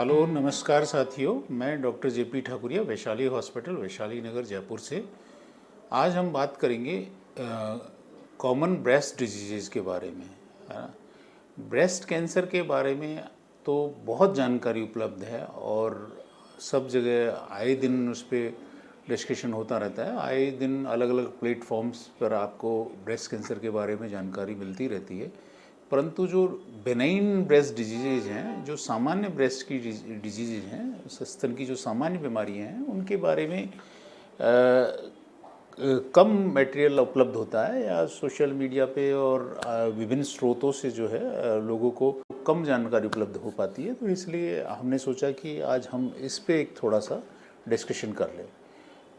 Hello नमस्कार साथियों, मैं doctor JP Thakuria, Vaishali hospital, Vaishali Nagar, Jaipur से। आज हम बात करेंगे कॉमन ब्रेस्ट डिजीज़ के बारे में, है ना। ब्रेस्ट कैंसर के बारे में तो बहुत जानकारी उपलब्ध है और सब जगह आए दिन उस पर डिस्कशन होता रहता है। आए दिन अलग अलग प्लेटफॉर्म्स पर आपको ब्रेस्ट कैंसर के बारे में जानकारी मिलती रहती है। परंतु जो बेनाइन ब्रेस्ट डिजीज़ हैं, जो सामान्य ब्रेस्ट की डिजीज़ हैं, स्तन की जो सामान्य बीमारियां हैं, उनके बारे में कम मटेरियल उपलब्ध होता है या सोशल मीडिया पे और विभिन्न स्रोतों से जो है लोगों को कम जानकारी उपलब्ध हो पाती है। तो इसलिए हमने सोचा कि आज हम इस पे एक थोड़ा सा डिस्कशन कर लें।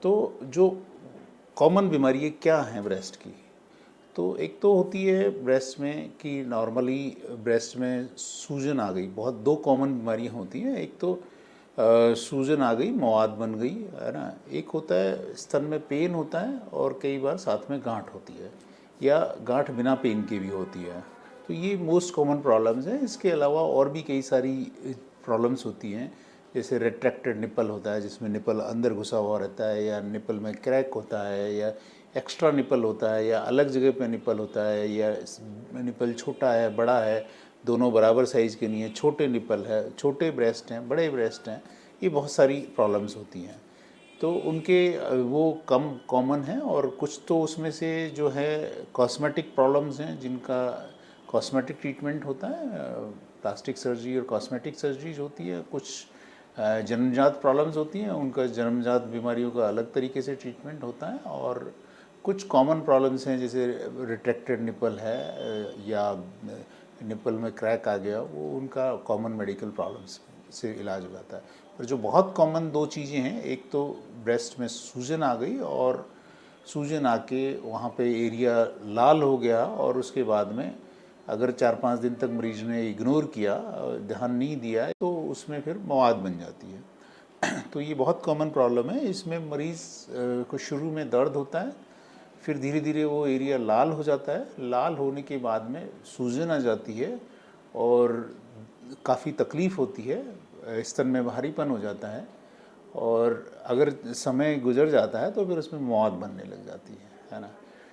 तो जो कॉमन बीमारी क्या हैं ब्रेस्ट की, तो एक तो होती है ब्रेस्ट में कि नॉर्मली ब्रेस्ट में सूजन आ गई। बहुत दो कॉमन बीमारियां होती हैं। एक तो सूजन आ गई, मवाद बन गई, है ना। एक होता है स्तन में पेन होता है और कई बार साथ में गांठ होती है या गांठ बिना पेन की भी होती है। तो ये मोस्ट कॉमन प्रॉब्लम्स हैं। इसके अलावा और भी कई सारी प्रॉब्लम्स होती हैं, जैसे रेट्रैक्टेड निपल होता है, जिसमें निपल अंदर घुसा हुआ रहता है, या निपल में क्रैक होता है, या एक्स्ट्रा निपल होता है, या अलग जगह पे निपल होता है, या निपल छोटा है, बड़ा है, दोनों बराबर साइज़ के नहीं है, छोटे निपल है, छोटे ब्रेस्ट हैं, बड़े ब्रेस्ट हैं। ये बहुत सारी प्रॉब्लम्स होती हैं। तो उनके वो कम कॉमन हैं और कुछ तो उसमें से जो है कॉस्मेटिक प्रॉब्लम्स हैं, जिनका कॉस्मेटिक ट्रीटमेंट होता है। प्लास्टिक सर्जरी और कॉस्मेटिक सर्जरीज होती है। कुछ जन्मजात प्रॉब्लम्स होती हैं, उनका जन्मजात बीमारियों का अलग तरीके से ट्रीटमेंट होता है। और कुछ कॉमन प्रॉब्लम्स हैं, जैसे रिट्रैक्टेड निपल है या निपल में क्रैक आ गया, वो उनका कॉमन मेडिकल प्रॉब्लम्स से इलाज हो जाता है। पर जो बहुत कॉमन दो चीज़ें हैं, एक तो ब्रेस्ट में सूजन आ गई और सूजन आके वहाँ पे एरिया लाल हो गया, और उसके बाद में अगर 4-5 दिन तक मरीज ने इग्नोर किया, ध्यान नहीं दिया, तो उसमें फिर मवाद बन जाती है। तो ये बहुत कॉमन प्रॉब्लम है। इसमें मरीज़ को शुरू में दर्द होता है, फिर धीरे धीरे वो एरिया लाल हो जाता है। लाल होने के बाद में सूजन आ जाती है और काफ़ी तकलीफ़ होती है, स्तन में भारीपन हो जाता है, और अगर समय गुजर जाता है तो फिर उसमें मौत बनने लग जाती है ना।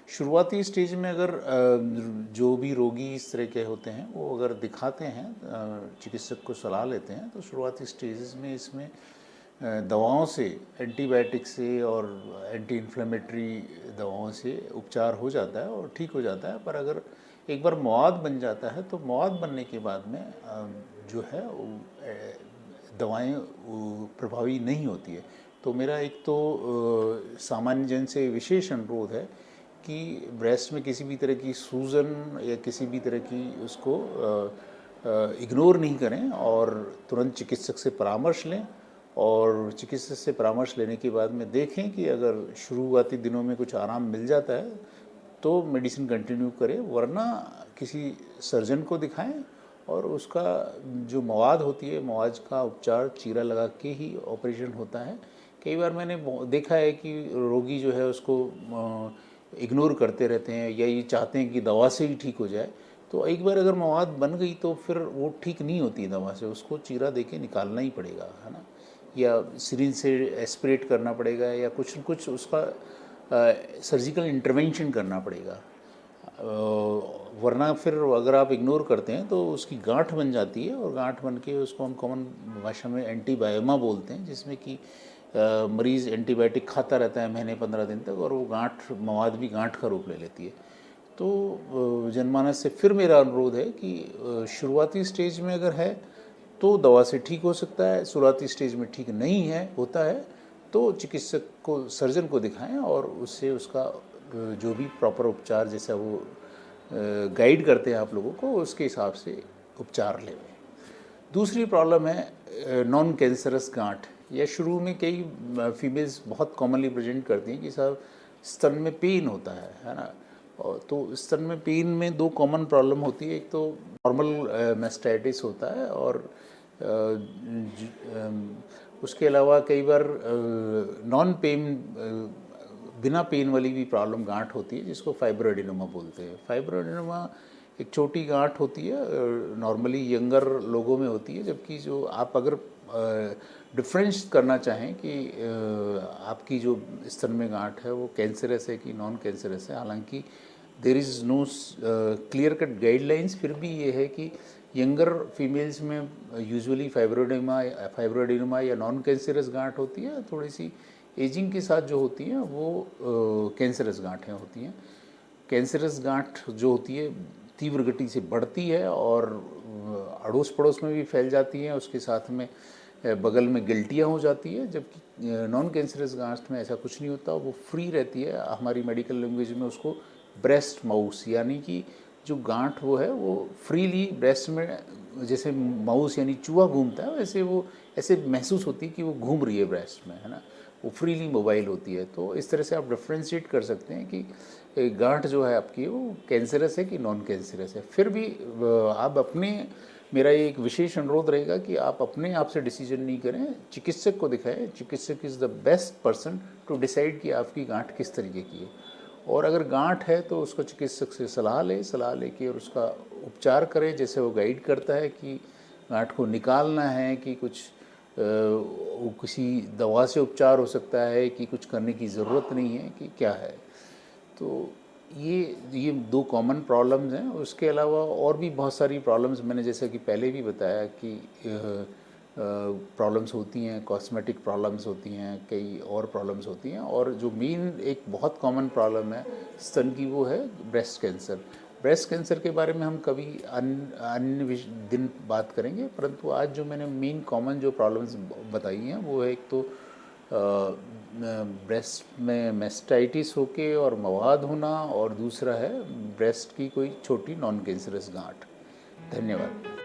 शुरुआती स्टेज में अगर जो भी रोगी इस तरह के होते हैं, वो अगर दिखाते हैं, चिकित्सक को सलाह लेते हैं, तो शुरुआती स्टेजेस में इसमें दवाओं से, एंटीबायोटिक से और एंटी इन्फ्लेमेटरी दवाओं से उपचार हो जाता है और ठीक हो जाता है। पर अगर एक बार मवाद बन जाता है, तो मवाद बनने के बाद में जो है दवाएं प्रभावी नहीं होती है। तो मेरा एक तो सामान्य जन से विशेष अनुरोध है कि ब्रेस्ट में किसी भी तरह की सूजन या किसी भी तरह की उसको इग्नोर नहीं करें और तुरंत चिकित्सक से परामर्श लें। और चिकित्सक से परामर्श लेने के बाद में देखें कि अगर शुरुआती दिनों में कुछ आराम मिल जाता है तो मेडिसिन कंटिन्यू करें, वरना किसी सर्जन को दिखाएं और उसका जो मवाद होती है, मवाद का उपचार चीरा लगा के ही ऑपरेशन होता है। कई बार मैंने देखा है कि रोगी जो है उसको इग्नोर करते रहते हैं या ये चाहते हैं कि दवा से ही ठीक हो जाए। तो एक बार अगर मवाद बन गई तो फिर वो ठीक नहीं होती दवा से, उसको चीरा दे के निकालना ही पड़ेगा, है ना, या सिरिंज से एस्पिरेट करना पड़ेगा, या कुछ न कुछ उसका सर्जिकल इंटरवेंशन करना पड़ेगा। वरना फिर अगर आप इग्नोर करते हैं तो उसकी गांठ बन जाती है, और गांठ बन के उसको हम कॉमन भाषा में एंटीबायोमा बोलते हैं, जिसमें कि मरीज़ एंटीबायोटिक खाता रहता है महीने 15 दिन तक, और वो गांठ मवाद भी गांठ का रूप ले लेती है। तो जनमानस से फिर मेरा अनुरोध है कि शुरुआती स्टेज में अगर है तो दवा से ठीक हो सकता है, शुरुआती स्टेज में ठीक नहीं है होता है तो चिकित्सक को, सर्जन को दिखाएं और उससे उसका जो भी प्रॉपर उपचार जैसा वो गाइड करते हैं आप लोगों को, उसके हिसाब से उपचार लें। दूसरी प्रॉब्लम है नॉन कैंसरस गांठ, या शुरू में कई फीमेल्स बहुत कॉमनली प्रेजेंट करती हैं कि साहब स्तन में पेन होता है ना। और तो स्तन में पेन में दो कॉमन प्रॉब्लम होती है। एक तो नॉर्मल मैस्टाइटिस होता है, और उसके अलावा कई बार नॉन पेन, बिना पेन वाली भी प्रॉब्लम गांठ होती है, जिसको फाइब्रोएडेनोमा बोलते हैं। फाइब्रोएडेनोमा एक छोटी गांठ होती है, नॉर्मली यंगर लोगों में होती है, जबकि जो आप अगर डिफरेंस करना चाहें कि आपकी जो स्तन में गांठ है वो कैंसरस है कि नॉन कैंसरस है, हालांकि there is no clear cut guidelines, फिर भी ये है कि यंगर फीमेल्स में यूजुअली फाइब्रोएडेनोमा या नॉन कैंसरस गांठ होती है, थोड़ी सी एजिंग के साथ जो होती हैं वो कैंसरस गांठें होती हैं। कैंसरस गांठ जो होती है तीव्र गति से बढ़ती है और अड़ोस पड़ोस में भी फैल जाती हैं, उसके साथ में बगल में गिल्टियाँ हो जाती है, जबकि नॉन कैंसरस गांठ में ऐसा कुछ नहीं होता, वो फ्री रहती है। हमारी मेडिकल लैंग्वेज में उसको ब्रेस्ट माउस, यानी कि जो गांठ वो है वो फ्रीली ब्रेस्ट में, जैसे माउस यानी चूहा घूमता है, वैसे वो ऐसे महसूस होती है कि वो घूम रही है ब्रेस्ट में, है ना, वो फ्रीली मोबाइल होती है। तो इस तरह से आप डिफ्रेंशिएट कर सकते हैं कि गांठ जो है आपकी वो कैंसरस है कि नॉन कैंसरस है। फिर भी आप अपने, मेरा ये एक विशेष अनुरोध रहेगा कि आप अपने आप से डिसीजन नहीं करें, चिकित्सक को दिखाएं। चिकित्सक is the best person to decide कि आपकी गांठ किस तरीके की है, और अगर गांठ है तो उसको चिकित्सक से सलाह लेके और उसका उपचार करें, जैसे वो गाइड करता है कि गांठ को निकालना है कि कुछ किसी दवा से उपचार हो सकता है कि कुछ करने की ज़रूरत नहीं है कि क्या है। तो ये दो कॉमन प्रॉब्लम्स हैं। उसके अलावा और भी बहुत सारी प्रॉब्लम्स मैंने जैसे कि पहले भी बताया कि प्रॉब्लम्स होती हैं, कॉस्मेटिक प्रॉब्लम्स होती हैं, कई और प्रॉब्लम्स होती हैं, और जो मेन एक बहुत कॉमन प्रॉब्लम है स्तन की वो है ब्रेस्ट कैंसर। ब्रेस्ट कैंसर के बारे में हम कभी अन्य दिन बात करेंगे, परंतु आज जो मैंने मेन कॉमन जो प्रॉब्लम्स बताई हैं वो है, एक तो ब्रेस्ट में मेस्टाइटिस होके और मवाद होना, और दूसरा है ब्रेस्ट की कोई छोटी नॉन कैंसरस गांठ। धन्यवाद।